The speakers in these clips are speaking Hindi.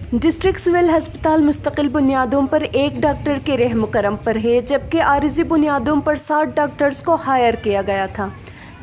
डिस्ट्रिक्ट सिविल हस्पताल मुस्तकिल बुनियादों पर एक डॉक्टर के रहम करम पर है, जबकि आरिज़ी बुनियादों पर 60 डॉक्टर्स को हायर किया गया था।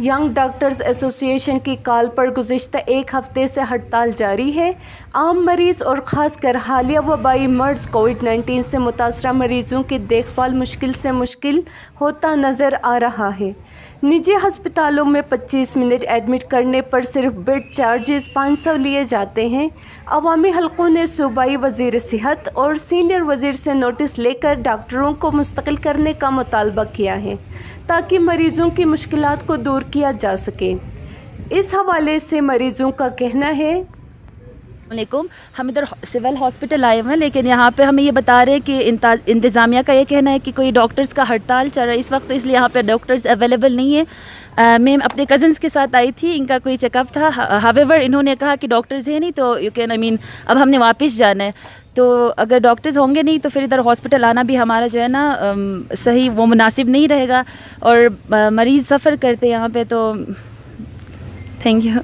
यंग डॉक्टर्स एसोसिएशन की कॉल पर गुज़िश्ता एक हफ्ते से हड़ताल जारी है। आम मरीज़ और ख़ासकर हालिया वबाई मर्ज़ कोविड-19 से मुतासरा मरीज़ों की देखभाल मुश्किल से मुश्किल होता नज़र आ रहा है। निजी हस्पतालों में 25 मिनट एडमिट करने पर सिर्फ बेड चार्जेस 500 लिए जाते हैं। अवामी हलकों ने सूबाई वज़ीर सेहत और सीनियर वज़ीर से नोटिस लेकर डॉक्टरों को मुस्तकिल करने का मुतालबा किया है ताकि मरीज़ों की मुश्किलात को दूर किया जा सके। इस हवाले से मरीज़ों का कहना है, हम इधर सिविल हॉस्पिटल आए हुए हैं, लेकिन यहाँ पे हमें ये बता रहे हैं कि इंतज़ामिया का ये कहना है कि कोई डॉक्टर्स का हड़ताल चल रहा है इस वक्त, तो इसलिए यहाँ पे डॉक्टर्स अवेलेबल नहीं है। मैं अपने कज़न्स के साथ आई थी, इनका कोई चेकअप था। हावेवर इन्होंने कहा कि डॉक्टर्स है नहीं, तो यू कैन अब हमने वापस जाना है। तो अगर डॉक्टर्स होंगे नहीं तो फिर इधर हॉस्पिटल आना भी हमारा जो है ना सही वो मुनासिब नहीं रहेगा, और मरीज़ सफ़र करते यहाँ पे। तो थैंक यू।